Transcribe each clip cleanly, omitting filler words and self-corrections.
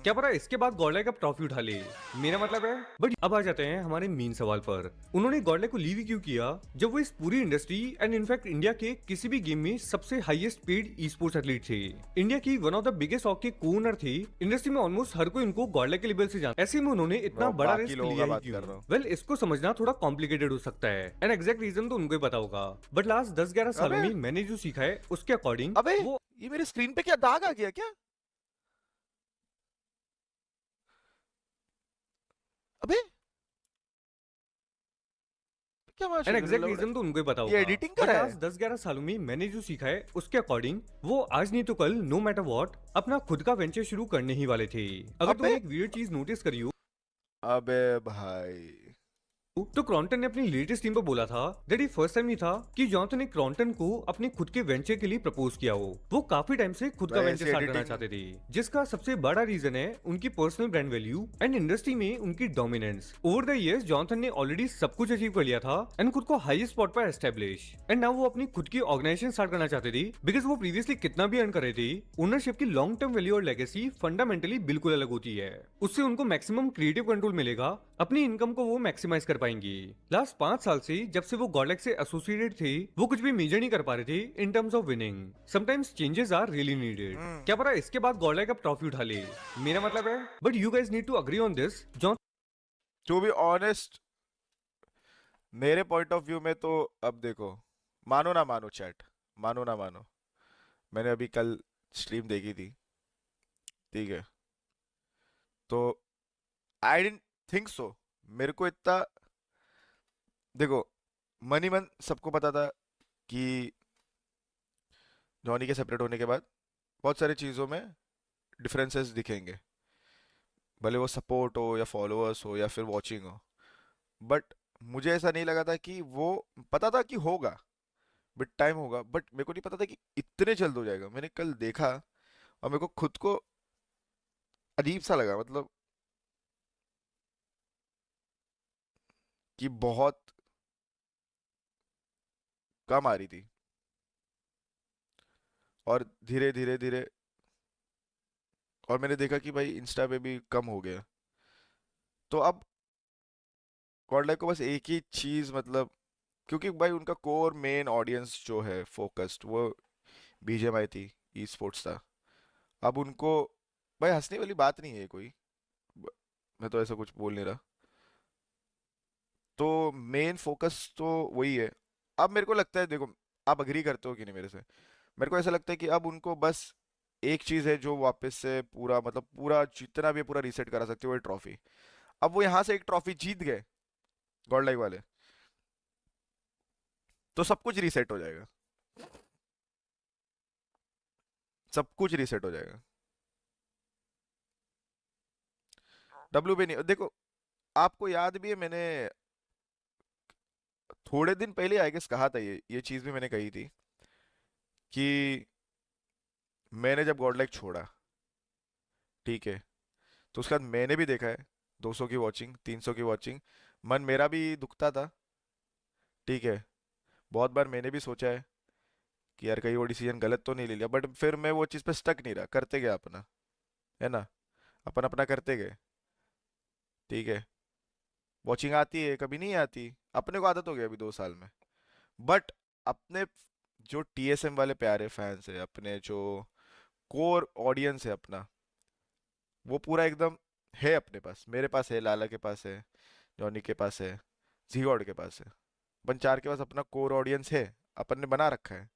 क्या पता इसके बाद गॉडले का ट्रॉफी उठा ले, मेरा मतलब है। बट अब आ जाते हैं हमारे मेन सवाल पर। उन्होंने गॉडले को लीव क्यों किया जब वो इस पूरी इंडस्ट्री एंड इनफैक्ट इंडिया के किसी भी गेम में सबसे highest paid esports athlete थे। इंडिया की one of the biggest hockey co-owner थे। इंडस्ट्री में ऑलमोस्ट हर कोई उनको गॉडले के लेवल से जानता है। ऐसे में उन्होंने इतना मैं बड़ा बाकी रिस्क लोगों लिया का ही बात क्यों? कर रहा हूँ। वेल इसको समझना थोड़ा कॉम्प्लिकेटेड हो सकता है एंड एग्जैक्ट रीजन तो उनको ही पता होगा। बट लास्ट 10-11 सालों अबे में मैंने जो सीखा है उसके अकॉर्डिंग अबे वो ये मेरे स्क्रीन पे क्या दाग आ गया क्या? अबे क्या एंड माशाल्लाह एग्जैक्ट लौड़ा रीजन तो उनको ही पता ये होगा। एडिटिंग बट करा है। लास्ट 10-11 सालों में मैंने जो सीखा है उसके अकॉर्डिंग वो आज नहीं तो कल नो मैटर व्हाट अपना खुद का वेंचर शुरू करने ही वाले थे। अगर अबे तुमने एक वियर्ड चीज नोटिस करी हो अबे भाई तो क्रॉन्टन ने अपनी लेटेस्ट टीम पर बोला था दैट ये फर्स्ट टाइम नहीं था कि जॉनसन ने क्रॉन्टन को अपने खुद के वेंचर के लिए प्रपोज किया हो। वो काफी टाइम से खुद का भाई वेंचर ऐसी स्टार्ट करना एडिटिंग चाहते थे, जिसका सबसे बड़ा रीजन है उनकी personal brand value and industry में उनकी dominance. Over the years Johnson ने ऑलरेडी सब कुछ अचीव कर लिया था एंड खुद को हाईएस्ट स्पॉट पर एस्टेब्लिश एंड नाउ वो अपनी खुद की ऑर्गेनाइजेशन स्टार्ट करना चाहते थे बिकॉज वो प्रीवियसली कितना भी अर्न कर रहे थे। ओनरशिप की लॉन्ग टर्म वैल्यू और लेगेसी फंडामेंटली बिल्कुल अलग होती है। उससे उनको मैक्सिमम क्रिएटिव कंट्रोल मिलेगा, अपनी इनकम को वो मैक्सिमाइज कर पाएंगे। लास्ट 5 साल से जब से वो गॉडलेक से एसोसिएटेड थे वो कुछ भी मेजर नहीं कर पा रहे थे in terms of winning. Sometimes changes are really needed. क्या पता इसके बाद गॉडलेक अब ट्रॉफी उठा ले, मेरा मतलब है। But you guys need to agree on this. John to be honest मेरे पॉइंट ऑफ व्यू में तो अब देखो, मानो ना मानो चैट, मानो ना मानो, मैंने अभी कल स्ट्रीम देखी थी, ठीक है? तो आई डेंट थिंक सो, मेरे को इतना, देखो, मनी मन सबको पता था कि जॉनी के सेपरेट होने के बाद बहुत सारी चीज़ों में डिफरेंसेस दिखेंगे, भले वो सपोर्ट हो या फॉलोअर्स हो या फिर वॉचिंग हो। बट मुझे ऐसा नहीं लगा था कि वो, पता था कि होगा, बट टाइम होगा, बट मेरे को नहीं पता था कि इतने जल्द हो जाएगा। मैंने कल देखा और मेरे को खुद को अजीब सा लगा, मतलब कि बहुत कम आ रही थी और धीरे धीरे धीरे, और मैंने देखा कि भाई इंस्टा पे भी कम हो गया। तो अब गॉडलाइक को बस एक ही चीज़, मतलब क्योंकि भाई उनका कोर मेन ऑडियंस जो है फोकस्ड, वो बीजीएमआई थी, ई स्पोर्ट्स था। अब उनको, भाई हंसने वाली बात नहीं है कोई, ब- मैं तो ऐसा कुछ बोल नहीं रहा। तो मेन फोकस तो वही है। अब मेरे को लगता है, देखो, आप अग्री करते हो कि नहीं मेरे से? मेरे को ऐसा लगता है कि अब उनको बस एक चीज़ है जो वापस से पूरा, मतलब पूरा जितना भी है पूरा रीसेट करा सकते हो, वो ट्रॉफी। अब वो यहाँ से एक ट्रॉफी जीत गए गॉड लाइक वाले, तो सब कुछ रीसेट हो जाएगा, सब कुछ रीसेट हो जाएगा। डब्ल्यू भी नहीं, देखो, आपको याद भी है, मैंने थोड़े दिन पहले आई गेस कहा था, ये चीज़ भी मैंने कही थी कि मैंने जब गॉड लाइक छोड़ा, ठीक है, तो उसके बाद मैंने भी देखा है 200 की वॉचिंग, 300 की वॉचिंग, मन मेरा भी दुखता था, ठीक है। बहुत बार मैंने भी सोचा है कि यार कहीं वो डिसीजन गलत तो नहीं ले लिया, बट फिर मैं वो चीज़ पे स्टक नहीं रहा, करते गया अपना, है ना, अपन अपना करते गए, ठीक है। वॉचिंग आती है, कभी नहीं आती, अपने को आदत हो गया अभी 2 साल में। बट अपने जो टीएसएम वाले प्यारे फैंस है, अपने जो कोर ऑडियंस है अपना, वो पूरा एकदम है अपने पास, मेरे पास है, लाला के पास है, जॉनी के पास है, जीगॉड के पास है, अपन चार के पास अपना कोर ऑडियंस है, अपन ने बना रखा है।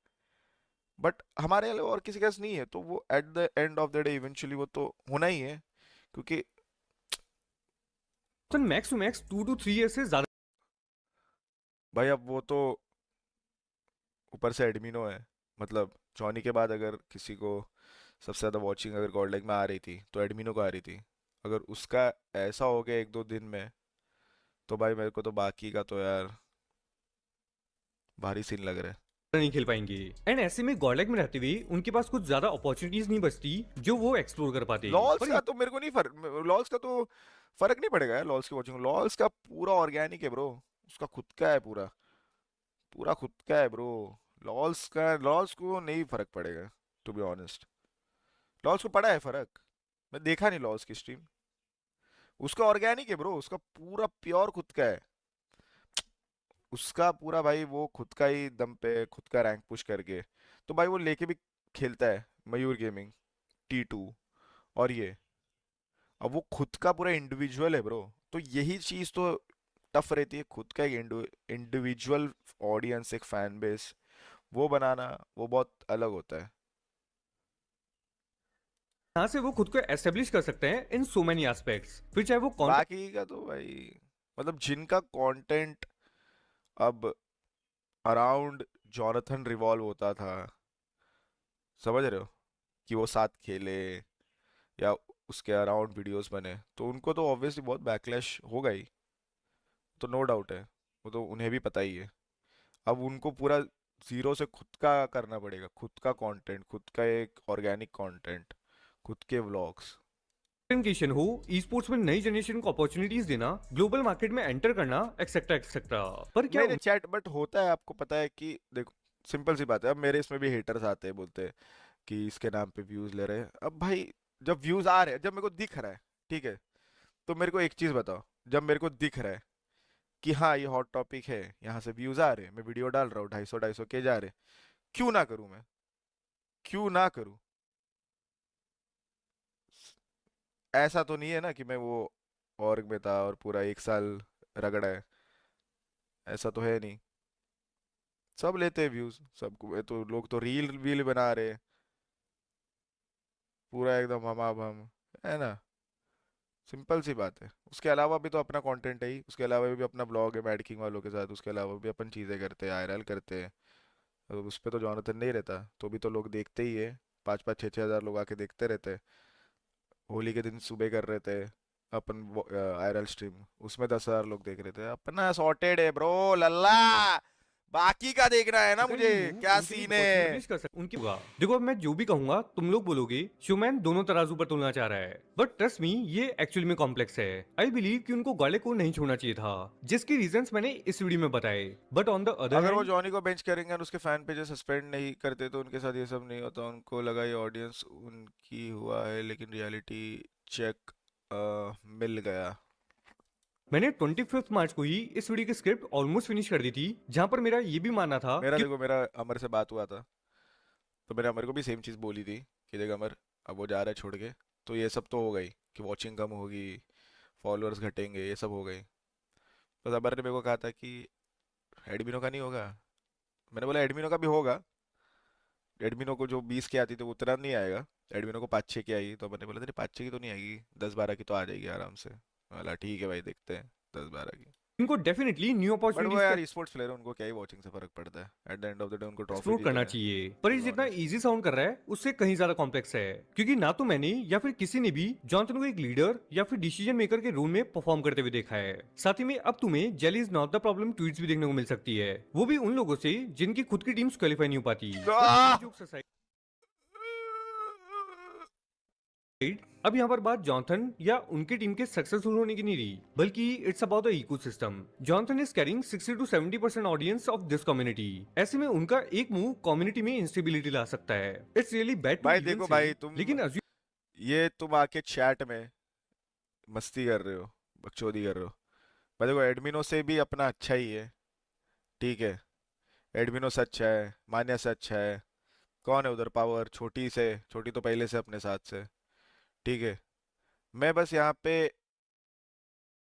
बट हमारे अलावा और किसी के पास नहीं है, तो वो at the end of the day eventually वो तो होना ही है, क्योंकि max to max 2 to 3 years से ज्यादा भाई अब वो तो ऊपर से एडमिनो है, मतलब जॉनी के बाद अगर किसी को सबसे ज़्यादा वॉचिंग अगर गॉड लाइक में आ रही थी तो एडमिनो को आ रही थी। अगर उसका ऐसा हो गया 1-2 दिन में, तो भाई मेरे को तो बाकी का तो यार भारी सीन लग रहा है। नहीं खेल पाएंगे एंड ऐसे में गॉडलेक में रहते हुए उनके पास कुछ ज्यादा अपॉर्चुनिटीज नहीं बचती जो वो एक्सप्लोर कर पाते। लॉल्स पर का तो मेरे को नहीं फर्क, लॉल्स का तो फर्क नहीं पड़ेगा यार, लॉल्स की वॉचिंग, लॉल्स का पूरा ऑर्गेनिक है ब्रो, उसका खुद का है पूरा, पूरा खुद का है ब्रो। लॉल्स का, लॉल्स को नहीं फर्क पड़ेगा, टू बी ऑनेस्ट। लॉल्स को पड़ा है फर्क, मैं देखा नहीं लॉस की स्ट्रीम। उसका ऑर्गेनिक है ब्रो, उसका पूरा प्योर खुद का है। उसका पूरा भाई वो खुद का ही दम पे खुद का रैंक पुश करके, तो भाई वो लेके भी खेलता है मयूर गेमिंग, T2 और ये। अब वो खुद का पूरा इंडिविजुअल है ब्रो, तो यही चीज तो टफ रहती है, खुद का एक इंडिविजुअल ऑडियंस, एक फैन बेस वो बनाना, वो बहुत अलग होता है। यहाँ से वो खुद को एस्टेब्लिश कर सकते हैं इन सो मेनी एस्पेक्ट्स, फिर चाहे वो कंटेंट बाकी का तो भाई मतलब जिनका कंटेंट अब अराउंड जॉनथन रिवॉल्व होता था, समझ रहे हो, कि वो साथ खेले या उसके अराउंड वीडियोस बने, तो उनको तो ऑब्वियसली बहुत बैकलैश होगा ही, तो नो डाउट है, वो तो उन्हें भी पता ही है। अब उनको पूरा जीरो से खुद का करना पड़ेगा, खुद का कंटेंट, खुद का एक ऑर्गेनिक कंटेंट, खुद के व्लॉग्स। क्रिएशन हो, ई स्पोर्ट्स में नई जनरेशन को अपॉर्चुनिटीज देना, ग्लोबल मार्केट में एंटर करना, एक्सेट्रा एक्सेट्रा। पर क्या नहीं नहीं चैट, बट होता है, आपको पता है कि देखो, सिंपल सी बात है, अब मेरे इसमें भी हेटर्स आते हैं, बोलते हैं कि इसके नाम पे व्यूज ले रहे हैं। अब भाई जब व्यूज आ रहे हैं, जब मेरे को दिख रहा है, ठीक है, तो मेरे को एक चीज बताओ, जब मेरे को दिख रहा है कि हाँ ये हॉट टॉपिक है, यहाँ से व्यूज आ रहे हैं, मैं वीडियो डाल रहा हूँ, 250 के जा रहे हैं, क्यों ना करूँ मैं, क्यों ना करूँ? ऐसा तो नहीं है ना कि मैं वो ऑर्ग में था और पूरा एक साल रगड़ा है, ऐसा तो है नहीं। सब लेते हैं व्यूज, सबको, ये तो लोग तो रील वील बना रहे हैं, पूरा एकदम हम है ना, सिंपल सी बात है। उसके अलावा भी तो अपना कंटेंट है ही, उसके अलावा भी अपना ब्लॉग है मैड किंग वालों के साथ, उसके अलावा भी अपन चीज़ें करते हैं, आईआरएल करते हैं, तो उस पे तो जॉनथन नहीं रहता, तो भी तो लोग देखते ही है, 5-5 6-6 हज़ार लोग आके देखते रहते हैं। होली के दिन सुबह कर रहे थे अपन आईआरएल स्ट्रीम, उसमें 10,000 लोग देख रहे थे, अपना सॉर्टेड है ब्रो लल्ला। बाकी का देखना है ना मुझे, मूव क्या उनके लिए सीन है। अपॉर्चुनिटीज कर सकते उनकी होगा। देखो अब मैं जो भी कहूंगा तुम लोग बोलोगे शोमैन दोनों तराजू पर तुलना चाह रहा है, बट ट्रस्ट मी ये एक्चुअली में कॉम्प्लेक्स है। आई बिलीव कि उनको गाले को नहीं छोड़ना चाहिए था, जिसके रीजंस मैंने इस वीडियो में बताए। बट ऑन द अदर अगर वो हैंड जॉनी को बेंच करेंगे और उसके फैन पेजेस सस्पेंड नहीं करते तो उनके साथ ये सब नहीं होता, उनको लगा ये ऑडियंस उनकी हुआ है, लेकिन रियलिटी चेक मिल गया। मैंने 25 मार्च को ही इस वीडियो की स्क्रिप्ट ऑलमोस्ट फिनिश कर दी थी, जहां पर मेरा ये भी मानना था मेरा कि देखो, मेरा अमर से बात हुआ था, तो मैंने अमर को भी सेम चीज़ बोली थी कि देख अमर, अब वो जा रहा है छोड़ के, तो ये सब तो हो गई कि वॉचिंग कम होगी, फॉलोअर्स घटेंगे, ये सब हो गई। बस अमर ने मेरे को कहा था कि एडमिनो का नहीं होगा। मैंने बोला एडमिनो का भी होगा, एडमिनो को जो 20 की आती थी वो उतना नहीं आएगा, एडमिनो को 5-6 की आई, तो मैंने बोला तेरी 5-6 की तो नहीं आएगी, 10-12 की तो आ जाएगी आराम से। बोला ठीक है भाई, देखते हैं 10-12 की। इनको डेफिनेटली न्यू बट वो अपॉर्चुनिटीज यार स्पोर्ट्स प्लेयर, उनको क्या ही वॉचिंग से फर्क पड़ता है, at the end of the day उनको ट्रॉफी एक्सप्लोर करना जीतना है, चाहिए। पर ये टू बी जितना ऑनेस्ट। इजी साउंड कर रहा है उससे कहीं ज्यादा कॉम्प्लेक्स है, क्योंकि ना तो मैंने या फिर किसी ने भी जॉनसन को एक लीडर या फिर डिसीजन मेकर के रोल में परफॉर्म करते हुए देखा है। साथ ही में अब तुम्हें jail is not the problem tweets भी देखने को मिल सकती है, वो भी उन लोगों से जिनकी खुद की टीम्स क्वालिफाई नहीं हो पाती। अब यहाँ पर बात जॉनथन या उनकी टीम के सक्सेसफुल होने की नहीं रही, बल्कि it's about the ecosystem. Jonathan is carrying 60 to 70% audience of this community. ऐसे में उनका एक मूव कम्युनिटी में इंस्टेबिलिटी ला सकता है। इट्स रियली बैड टू भाई इवन देखो से, भाई, तुम लेकिन ये तुम आके चैट में मस्ती कर रहे हो, बकचोदी कर रहे हो, भाई देखो एडमिनो से भी अपना अच्छा ही है, ठीक है, एडमिनो से अच्छा है, मान्या से अच्छा है, कौन है उधर पावर, छोटी से, छोटी तो पहले से अपने साथ से, ठीक है। मैं बस यहाँ पे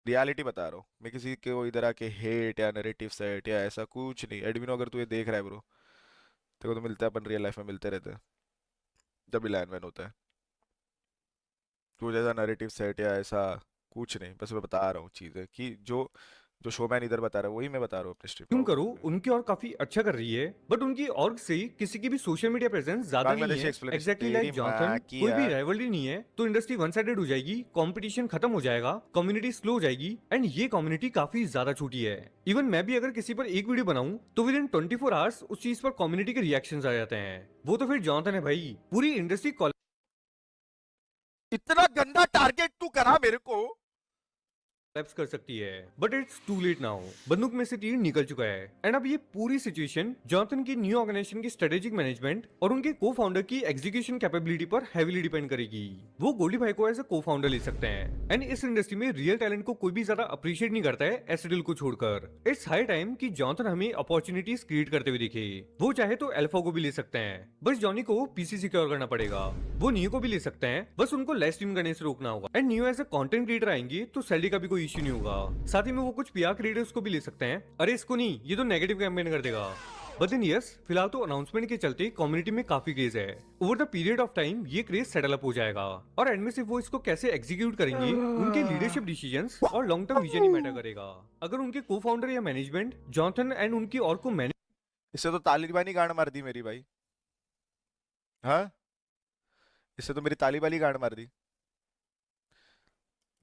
रियलिटी बता रहा हूँ, मैं किसी को इधर आके हेट या नैरेटिव सेट या ऐसा कुछ नहीं। एडमिनो अगर तू ये देख रहा है ब्रो, तेरे को तो मिलता है, अपन रियल लाइफ में मिलते रहते हैं जब भी लैन वैन होता है, तू जैसा नैरेटिव सेट या ऐसा कुछ नहीं, बस मैं बता रहा हूँ चीज़ें कि जो जो शोमैन इधर बता रहा है वही मैं बता रहा हूँ अपने स्ट्रीम क्यों पे। करो, उनकी और काफी अच्छा कर रही है, बट उनकी ऑर्ग से किसी की भी सोशल मीडिया प्रेजेंस ज्यादा नहीं बांग्लादेशी है। एक्सप्लेनेशन एग्जैक्टली तेरी लाइक जॉनथन, माँ की कोई भी यार। राइवलरी नहीं है तो इंडस्ट्री वन साइडेड हो जाएगी, कंपटीशन खत्म हो जाएगा, कम्युनिटी स्लो हो जाएगी, एंड ये कम्युनिटी काफी ज्यादा छोटी है। इवन मैं भी अगर किसी पर एक वीडियो बनाऊं तो विद इन 24 आवर्स उस चीज पर कम्युनिटी के रिएक्शंस आ जाते हैं। वो तो फिर जॉनथन है भाई, पूरी इंडस्ट्री इतना गंदा टारगेट तू करा मेरे को, collapse कर सकती है, but it's too late now. बंदूक में से तीर निकल चुका है एंड अब ये पूरी सिचुएशन जॉनसन की न्यू ऑर्गेनाइजेशन की स्ट्रेटेजिक मैनेजमेंट और उनके को फाउंडर की एग्जीक्यूशन कैपेबिलिटी पर हेवीली डिपेंड करेगी। वो गोल्डी भाई को एज अ को फाउंडर ले सकते हैं एंड इस इंडस्ट्री में रियल टैलेंट को कोई भी ज्यादा अप्रिशिएट नहीं करता है एसिडल को छोड़कर। इट्स हाई टाइम कि जॉनसन हमें अपॉर्चुनिटीज क्रिएट करते हुए दिखे। वो चाहे तो अल्फा को भी ले सकते हैं, बस जॉनी को पीसी सिक्योर करना पड़ेगा। वो नियो को भी ले सकते हैं, बस उनको लाइव स्ट्रीम करने से रोकना होगा। And Neo as a content creator आएंगे तो सैलरी का भी कोई इश्यू नहीं होगा। साथ ही में वो कुछ पीआर क्रिएटर्स को भी ले सकते हैं। अरे इसको नहीं, ये तो नेगेटिव कैंपेन कर देगा। बट देन यस, फिलहाल तो अनाउंसमेंट के चलते कम्युनिटी में काफी क्रेज है। Over the period of time ये क्रेज सेटल अप हो जाएगा और एंड में सिर्फ वो इसको कैसे एग्जीक्यूट करेंगे, उनके लीडरशिप डिसीजंस और लॉन्ग टर्म विजन ही मैटर करेगा। अगर उनके को फाउंडर या मैनेजमेंट जॉनसन एंड उनकी और को मैनेज इससे तो तालिबानी गांड मार दी मेरी भाई। हाँ, इससे तो मेरी तालिबानी गांड मार दी,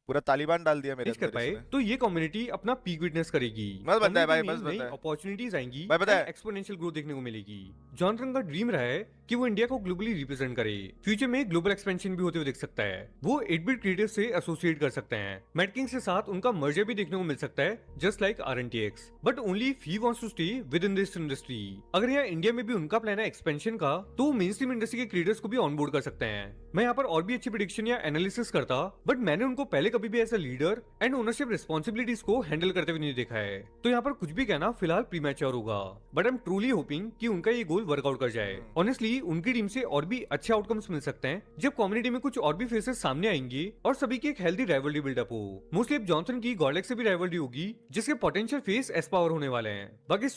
पूरा तालिबान डाल दिया मेरे कर अंदर पाए इसने। तो ये कम्युनिटी अपना पीक विटनेस करेगी। मत बताए भाई, Community मत में नई बताए, अपॉर्चुनिटीज आएंगी, भाई बताए। एक्सपोनेंशियल ग्रोथ देखने को मिलेगी। जॉनसन का ड्रीम रहा है कि वो इंडिया को ग्लोबली रिप्रेजेंट करे। फ्यूचर में ग्लोबल एक्सपेंशन भी होते हुए दिख सकता है। वो 8-बिट क्रिएटर से एसोसिएट कर सकते हैं। मैटकिंग के साथ उनका मर्जर भी देखने को मिल सकता है, just like RNTX, but only if he wants to stay within this industry. अगर यहाँ इंडिया में भी उनका प्लान है एक्सपेंशन का, तो वो मेन स्ट्रीम इंडस्ट्री के क्रिएटर्स को भी ऑनबोर्ड कर सकते हैं। मैं यहाँ पर और भी अच्छी प्रेडिक्शन या एनालिसिस करता, बट मैंने उनको पहले कभी भी as a leader and ownership responsibilities को हैंडल करते हुए नहीं देखा है। तो यहाँ पर कुछ भी कहना फिलहाल प्रीमैच्योर होगा, but I am truly hopping कि उनका ये गोल वर्कआउट कर जाए। ऑनेस्टली उनकी टीम से और भी अच्छे आउटकम्स मिल सकते हैं जब कम्युनिटी में कुछ और भी फेसेस सामने आएंगे और सभी की एक हेल्दी राइवलरी बिल्डअप हो। मोस्टली अब जॉनसन की गॉडलेक से भी राइवलरी होगी, जिसके पोटेंशियल फेस एस पावर होने वाले हैं। बाकी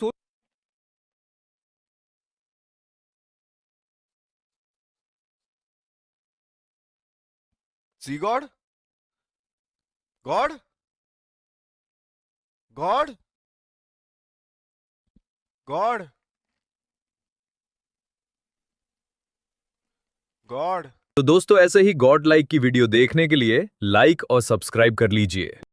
सी god, god, god, god, god. तो दोस्तों ऐसे ही गॉड लाइक की वीडियो देखने के लिए लाइक और सब्सक्राइब कर लीजिए।